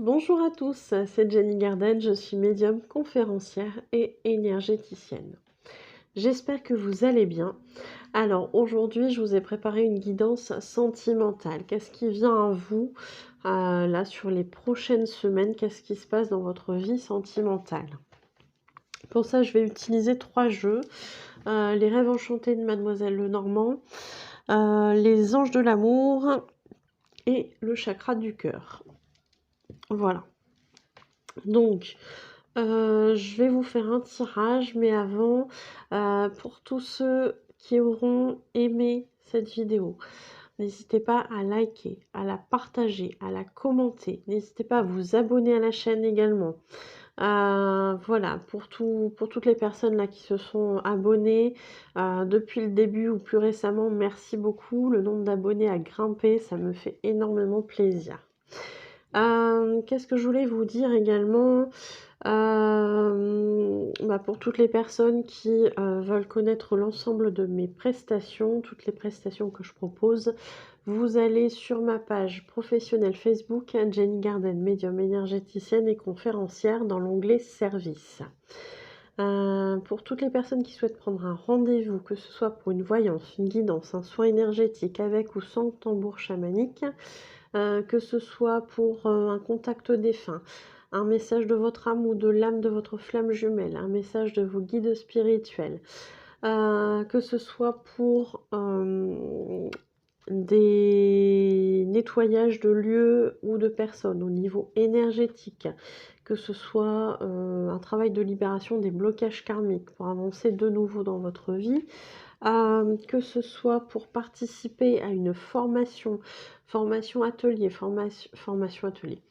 Bonjour à tous, c'est Jenny Garden, je suis médium, conférencière et énergéticienne. J'espère que vous allez bien. Alors aujourd'hui, je vous ai préparé une guidance sentimentale. Qu'est-ce qui vient à vous là sur les prochaines semaines? Qu'est-ce qui se passe dans votre vie sentimentale? Pour ça, je vais utiliser 3 jeux. Les rêves enchantés de Mademoiselle Lenormand, les anges de l'amour et le chakra du cœur. Voilà. Donc, je vais vous faire un tirage, mais avant, pour tous ceux qui auront aimé cette vidéo, n'hésitez pas à liker, à la partager, à la commenter. N'hésitez pas à vous abonner à la chaîne également. Voilà, pour toutes les personnes là qui se sont abonnées depuis le début ou plus récemment, merci beaucoup. Le nombre d'abonnés a grimpé, ça me fait énormément plaisir. Qu'est-ce que je voulais vous dire également? Pour toutes les personnes qui veulent connaître l'ensemble de mes prestations, toutes les prestations que je propose, vous allez sur ma page professionnelle Facebook, Jenny Garden, médium énergéticienne et conférencière, dans l'onglet Services. Pour toutes les personnes qui souhaitent prendre un rendez-vous, que ce soit pour une voyance, une guidance, un soin énergétique avec ou sans tambour chamanique, que ce soit pour un contact défunt, un message de votre âme ou de l'âme de votre flamme jumelle, un message de vos guides spirituels, que ce soit pour des nettoyages de lieux ou de personnes au niveau énergétique, que ce soit un travail de libération des blocages karmiques pour avancer de nouveau dans votre vie, que ce soit pour participer à une formation atelier, formation atelier.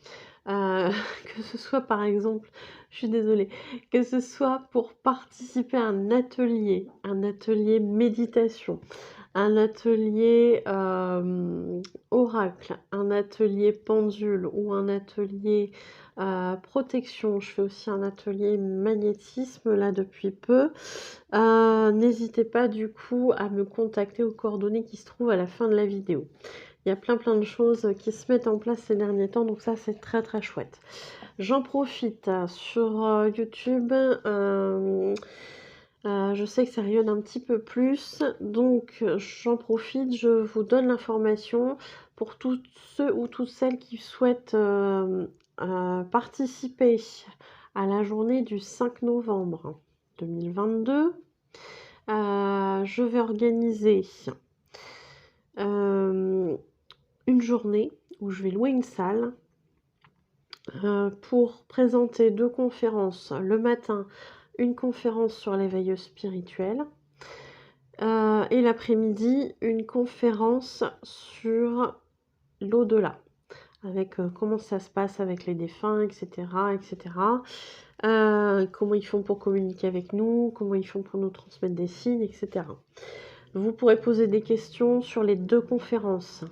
Que ce soit par exemple, je suis désolée, que ce soit pour participer à un atelier méditation, un atelier oracle, un atelier pendule ou un atelier protection. Je fais aussi un atelier magnétisme là depuis peu. N'hésitez pas du coup à me contacter aux coordonnées qui se trouvent à la fin de la vidéo. Il y a plein de choses qui se mettent en place ces derniers temps, donc ça c'est très chouette. J'en profite sur YouTube, je sais que ça rayonne un petit peu plus, donc j'en profite, je vous donne l'information pour tous ceux ou toutes celles qui souhaitent participer à la journée du 5 novembre 2022. Je vais organiser une journée où je vais louer une salle pour présenter 2 conférences. Le matin, une conférence sur l'éveil spirituel et l'après-midi, une conférence sur l'au-delà, avec comment ça se passe avec les défunts, etc. Comment ils font pour communiquer avec nous, comment ils font pour nous transmettre des signes, etc. Vous pourrez poser des questions sur les 2 conférences.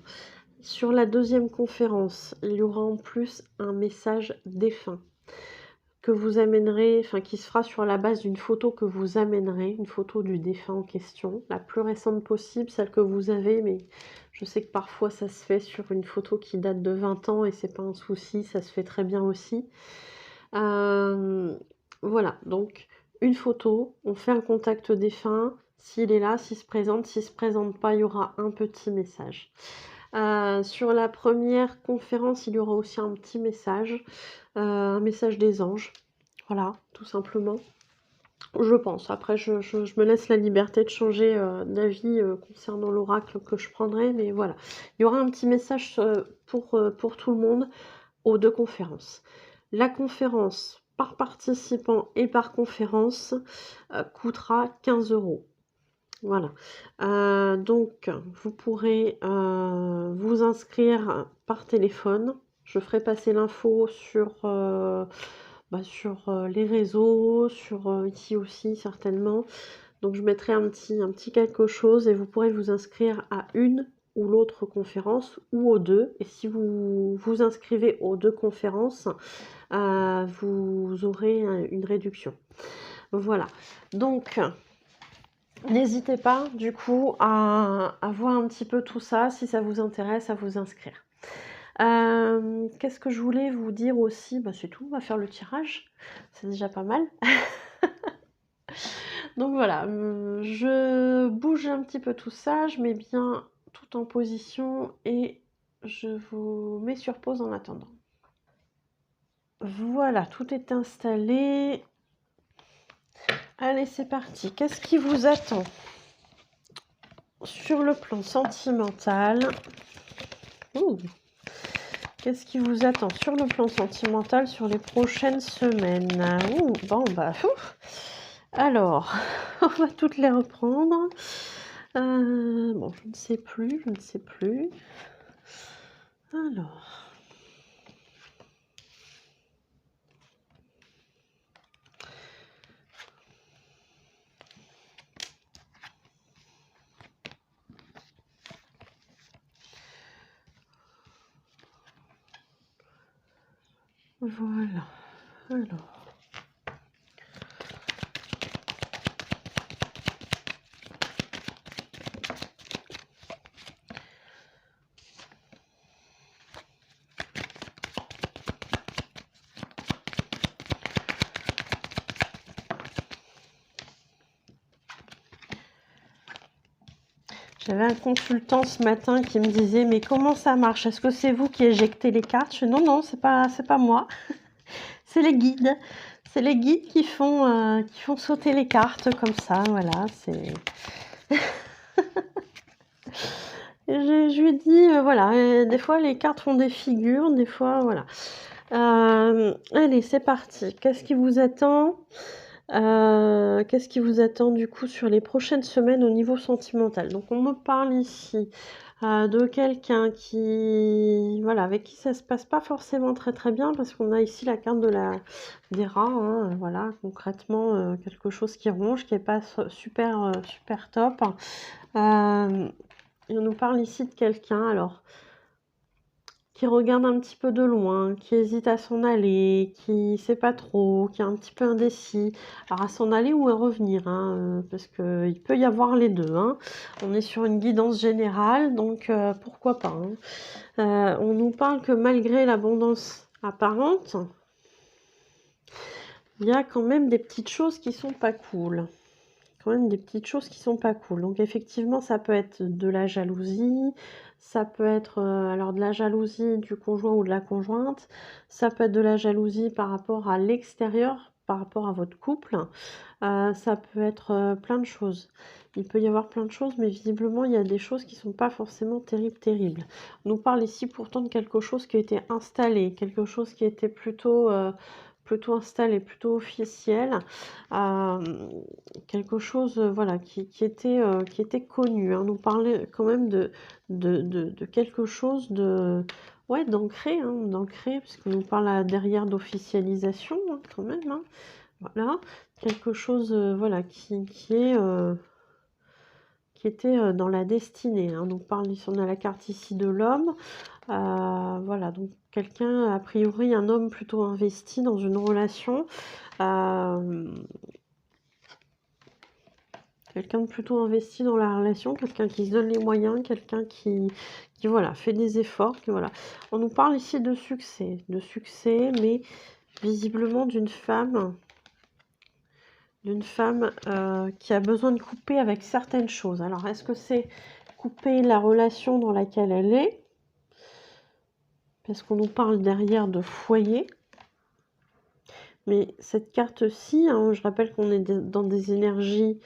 Sur la 2e conférence, il y aura en plus un message défunt que vous amènerez, qui se fera sur la base d'une photo que vous amènerez, une photo du défunt en question, la plus récente possible, celle que vous avez, mais je sais que parfois ça se fait sur une photo qui date de 20 ans et c'est pas un souci, ça se fait très bien aussi. Voilà, donc une photo, on fait un contact défunt, s'il est là, s'il se présente pas, il y aura un petit message. Sur la première conférence, il y aura aussi un petit message, un message des anges, voilà, tout simplement. Je pense, après je me laisse la liberté de changer d'avis concernant l'oracle que je prendrai, mais voilà. Il y aura un petit message pour tout le monde aux 2 conférences. La conférence par participant et par conférence coûtera 15 €. Voilà. Donc vous pourrez vous inscrire par téléphone. Je ferai passer l'info sur les réseaux, sur ici aussi certainement. Donc je mettrai un petit quelque chose et vous pourrez vous inscrire à une ou l'autre conférence ou aux 2. Et si vous vous inscrivez aux 2 conférences, vous aurez une réduction. Voilà. Donc n'hésitez pas du coup à voir un petit peu tout ça, si ça vous intéresse, à vous inscrire. Qu'est-ce que je voulais vous dire aussi? Bah, c'est tout, on va faire le tirage, c'est déjà pas mal. Donc voilà, je bouge un petit peu tout ça, je mets bien tout en position et je vous mets sur pause en attendant. Voilà, tout est installé. Allez, c'est parti. Qu'est-ce qui vous attend sur le plan sentimental? Ouh. Qu'est-ce qui vous attend sur le plan sentimental sur les prochaines semaines? Ouh, bon, bah, ouf. Alors, on va toutes les reprendre. Bon, je ne sais plus, je ne sais plus. Alors. Voilà. Alors. J'avais un consultant ce matin qui me disait: «Mais comment ça marche? Est-ce que c'est vous qui éjectez les cartes?» Je fais: «Non, non, c'est pas moi, c'est les guides. C'est les guides qui font sauter les cartes comme ça, voilà, c'est» et je lui ai dit: «Voilà, des fois les cartes font des figures, des fois voilà». Allez, c'est parti. Qu'est-ce qui vous attend? Qu'est-ce qui vous attend du coup sur les prochaines semaines au niveau sentimental? Donc on me parle ici, de quelqu'un qui voilà, avec qui ça se passe pas forcément très, très bien parce qu'on a ici la carte des rats, hein, voilà, concrètement, quelque chose qui ronge, qui est pas super, super top. Et on nous parle ici de quelqu'un alors qui regarde un petit peu de loin, qui hésite à s'en aller, qui sait pas trop, qui est un petit peu indécis. Alors à s'en aller ou à revenir, hein, parce qu'il peut y avoir les deux, hein. On est sur une guidance générale, donc pourquoi pas, hein. On nous parle que malgré l'abondance apparente, il y a quand même des petites choses qui sont pas cool. Quand même des petites choses qui sont pas cool. Donc effectivement, ça peut être de la jalousie, ça peut être alors de la jalousie du conjoint ou de la conjointe, ça peut être de la jalousie par rapport à l'extérieur, par rapport à votre couple, ça peut être plein de choses. Il peut y avoir plein de choses, mais visiblement, il y a des choses qui sont pas forcément terribles. On nous parle ici pourtant de quelque chose qui a été installé, quelque chose qui était plutôt installé, plutôt officiel. Quelque chose, voilà, qui était connu, hein. On nous parlait quand même de quelque chose de ouais, d'ancré, hein, d'ancré, puisqu'on nous parle là derrière d'officialisation, hein, quand même, hein. Voilà, quelque chose, voilà, qui était, dans la destinée, hein. On nous parle ici, on a la carte ici de l'homme, voilà, donc quelqu'un, a priori un homme plutôt investi dans une relation, quelqu'un de plutôt investi dans la relation, quelqu'un qui se donne les moyens, quelqu'un qui voilà, fait des efforts, qui voilà. On nous parle ici de succès, mais visiblement d'une femme, qui a besoin de couper avec certaines choses. Alors, est-ce que c'est couper la relation dans laquelle elle est? Parce qu'on nous parle derrière de foyer. Mais cette carte-ci, hein, je rappelle qu'on est dans des énergies,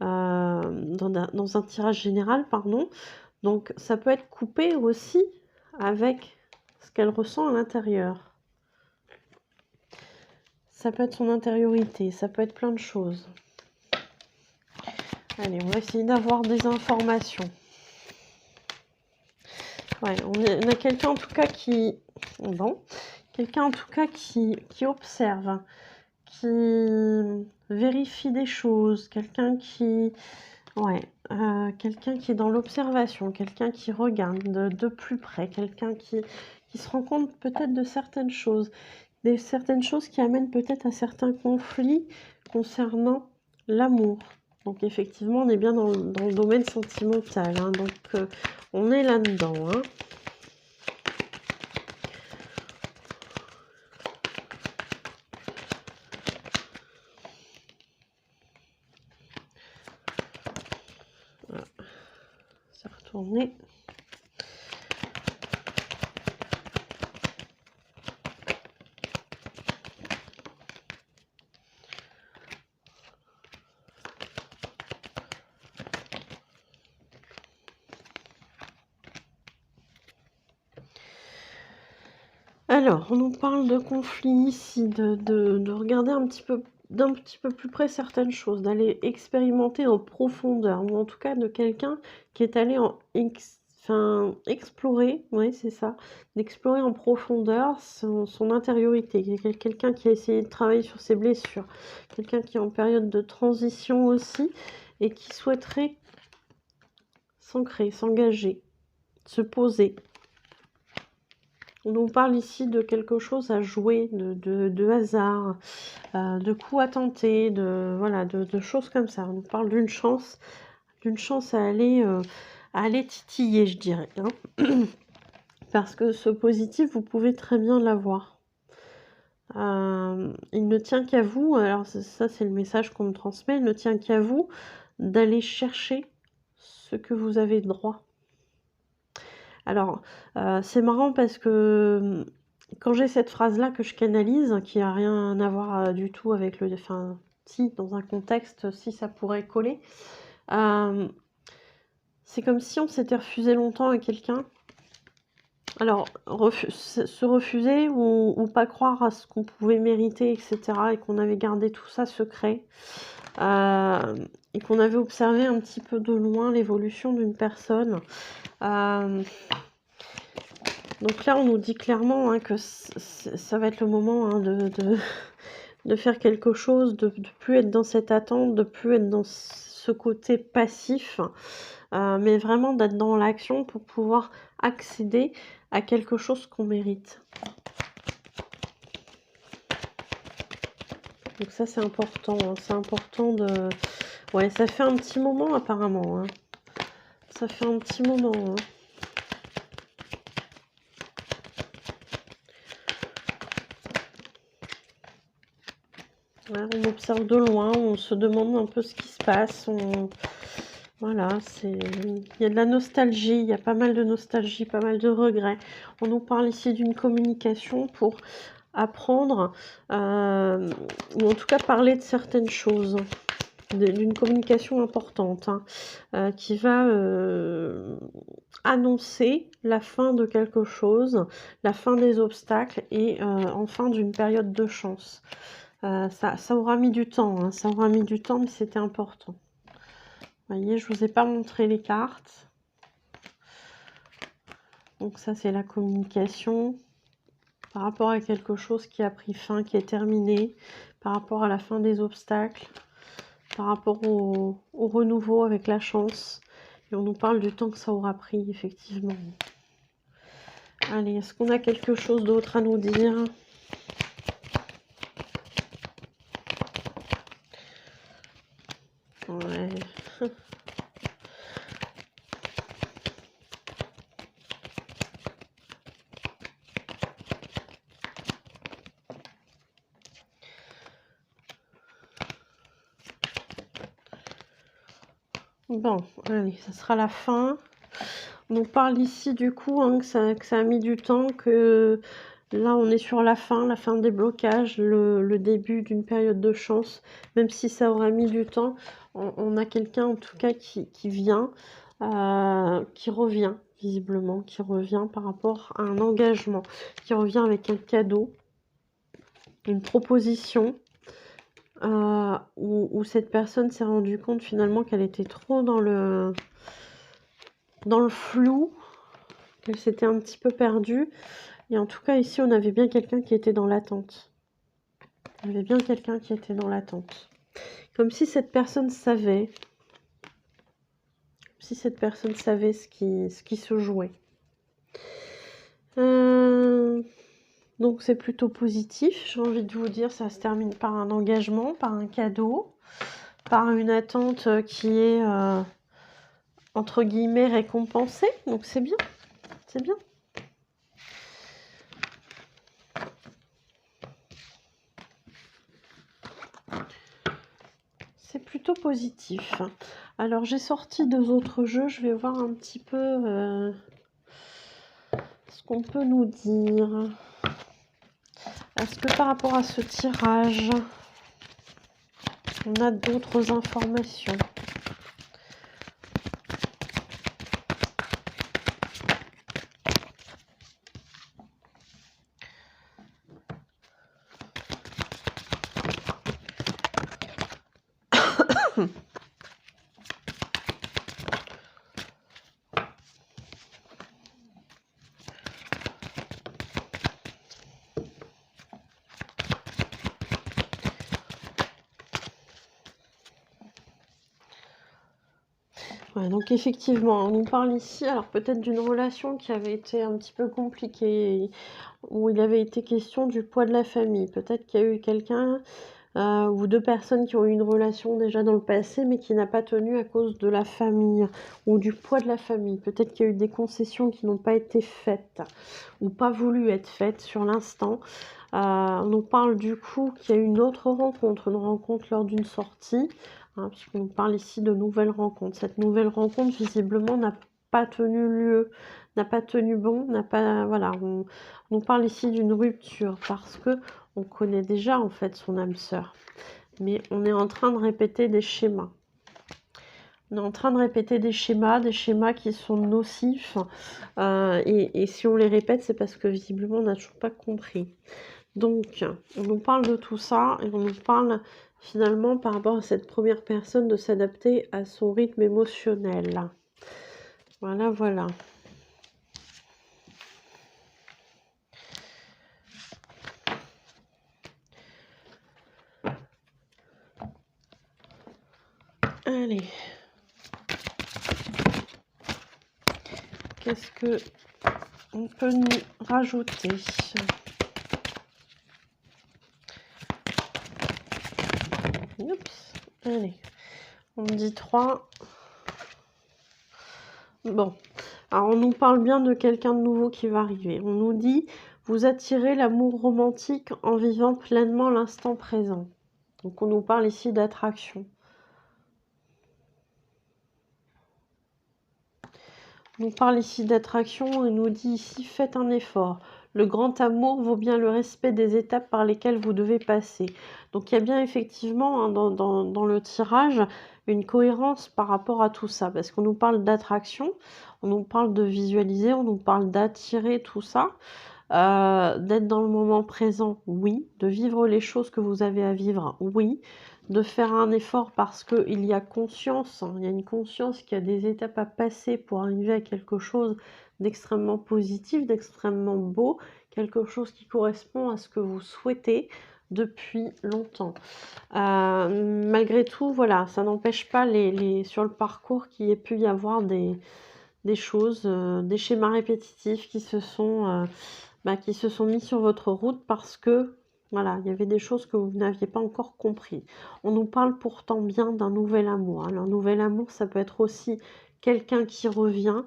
dans un tirage général, pardon. Donc ça peut être coupé aussi avec ce qu'elle ressent à l'intérieur. Ça peut être son intériorité, ça peut être plein de choses. Allez, on va essayer d'avoir des informations. Ouais, on a quelqu'un en tout cas qui... Bon, quelqu'un en tout cas qui observe, qui vérifie des choses, quelqu'un qui... Ouais, quelqu'un qui est dans l'observation, quelqu'un qui regarde de plus près, quelqu'un qui se rend compte peut-être de certaines choses, certaines choses qui amènent peut-être à certains conflits concernant l'amour. Donc effectivement, on est bien dans le domaine sentimental, hein, donc on est là-dedans, hein. tourner. Alors, on nous parle de conflit ici, de regarder d'un petit peu plus près certaines choses, d'aller expérimenter en profondeur, ou en tout cas de quelqu'un qui est allé explorer, ouais, c'est ça, d'explorer en profondeur son intériorité, quelqu'un qui a essayé de travailler sur ses blessures, quelqu'un qui est en période de transition aussi, et qui souhaiterait s'ancrer, s'engager, se poser. On nous parle ici de quelque chose à jouer, de hasard, de coups à tenter, voilà, de choses comme ça. On nous parle d'une chance à aller titiller, je dirais, hein. Parce que ce positif, vous pouvez très bien l'avoir. Il ne tient qu'à vous, alors ça c'est le message qu'on me transmet, il ne tient qu'à vous d'aller chercher ce que vous avez droit. Alors, c'est marrant parce que quand j'ai cette phrase-là que je canalise, qui a rien à voir du tout avec enfin, si, dans un contexte, si ça pourrait coller, c'est comme si on s'était refusé longtemps à quelqu'un. Alors, se refuser ou pas croire à ce qu'on pouvait mériter, etc., et qu'on avait gardé tout ça secret, et qu'on avait observé un petit peu de loin l'évolution d'une personne. Donc là, on nous dit clairement hein, que ça va être le moment hein, de faire quelque chose, de plus être dans cette attente, de plus être dans ce côté passif, mais vraiment d'être dans l'action pour pouvoir accéder à quelque chose qu'on mérite. Donc ça, c'est important. Hein, c'est important de... Ouais, ça fait un petit moment apparemment. Hein. Ça fait un petit moment. Hein. Ouais, on observe de loin, on se demande un peu ce qui se passe. Voilà, il y a de la nostalgie, il y a pas mal de nostalgie, pas mal de regrets. On nous parle ici d'une communication pour apprendre, ou en tout cas parler de certaines choses, d'une communication importante, hein, qui va annoncer la fin de quelque chose, la fin des obstacles et enfin d'une période de chance. Ça aura mis du temps, hein, ça aura mis du temps, mais c'était important. Vous voyez, je ne vous ai pas montré les cartes. Donc ça, c'est la communication par rapport à quelque chose qui a pris fin, qui est terminé, par rapport à la fin des obstacles, par rapport au renouveau avec la chance. Et on nous parle du temps que ça aura pris, effectivement. Allez, est-ce qu'on a quelque chose d'autre à nous dire ? Ouais. Bon, allez, ça sera la fin. On nous parle ici du coup hein, que ça a mis du temps, que là on est sur la fin des blocages, le début d'une période de chance, même si ça aura mis du temps, on a quelqu'un en tout cas qui vient, qui revient visiblement, qui revient par rapport à un engagement, qui revient avec un cadeau, une proposition, où cette personne s'est rendue compte finalement qu'elle était trop dans le flou, qu'elle s'était un petit peu perdue. Et en tout cas, ici, on avait bien quelqu'un qui était dans l'attente. On avait bien quelqu'un qui était dans l'attente. Comme si cette personne savait. Comme si cette personne savait ce qui se jouait. Donc, c'est plutôt positif. J'ai envie de vous dire, ça se termine par un engagement, par un cadeau, par une attente qui est, entre guillemets, récompensée. Donc, c'est bien. C'est bien. c'est plutôt positif. Alors, j'ai sorti 2 autres jeux. Je vais voir un petit peu ce qu'on peut nous dire. Est-ce que par rapport à ce tirage, on a d'autres informations? Ouais, donc effectivement, on nous parle ici, alors peut-être d'une relation qui avait été un petit peu compliquée, où il avait été question du poids de la famille. Peut-être qu'il y a eu quelqu'un ou 2 personnes qui ont eu une relation déjà dans le passé, mais qui n'a pas tenu à cause de la famille ou du poids de la famille. Peut-être qu'il y a eu des concessions qui n'ont pas été faites ou pas voulu être faites sur l'instant. On nous parle du coup qu'il y a eu une autre rencontre, une rencontre lors d'une sortie, hein, puisqu'on nous parle ici de nouvelles rencontres. Cette nouvelle rencontre, visiblement, n'a pas tenu lieu, n'a pas tenu bon, n'a pas... Voilà, on nous parle ici d'une rupture, parce que on connaît déjà, en fait, son âme sœur. Mais on est en train de répéter des schémas. On est en train de répéter des schémas qui sont nocifs. Et si on les répète, c'est parce que visiblement, on n'a toujours pas compris. Donc, on nous parle de tout ça et on nous parle finalement par rapport à cette première personne de s'adapter à son rythme émotionnel. Voilà, voilà. Allez. Qu'est-ce que on peut nous rajouter? Oups. Allez. On me dit 3. Bon. Alors, on nous parle bien de quelqu'un de nouveau qui va arriver. On nous dit, vous attirez l'amour romantique en vivant pleinement l'instant présent. Donc, on nous parle ici d'attraction. On nous parle ici d'attraction et nous dit ici, faites un effort. Le grand amour vaut bien le respect des étapes par lesquelles vous devez passer. Donc, il y a bien effectivement, hein, dans le tirage, une cohérence par rapport à tout ça. Parce qu'on nous parle d'attraction, on nous parle de visualiser, on nous parle d'attirer tout ça. D'être dans le moment présent, oui. De vivre les choses que vous avez à vivre, oui. De faire un effort parce qu'il y a conscience, hein, il y a une conscience qu'il y a des étapes à passer pour arriver à quelque chose d'extrêmement positif, d'extrêmement beau, quelque chose qui correspond à ce que vous souhaitez depuis longtemps. Malgré tout, voilà, ça n'empêche pas sur le parcours qu'il y ait pu y avoir des choses, des schémas répétitifs qui se sont mis sur votre route parce que, voilà, il y avait des choses que vous n'aviez pas encore compris. On nous parle pourtant bien d'un nouvel amour. Alors, nouvel amour, ça peut être aussi quelqu'un qui revient,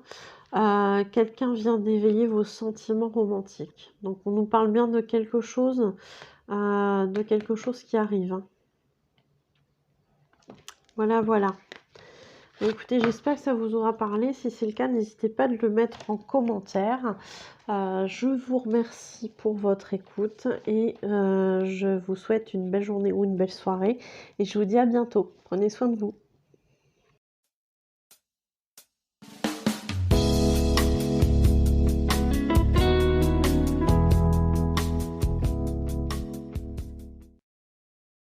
quelqu'un vient d'éveiller vos sentiments romantiques. Donc, on nous parle bien de quelque chose qui arrive, hein. Voilà, voilà. Écoutez, j'espère que ça vous aura parlé. Si c'est le cas, n'hésitez pas de le mettre en commentaire. Je vous remercie pour votre écoute et je vous souhaite une belle journée ou une belle soirée. Et je vous dis à bientôt. Prenez soin de vous.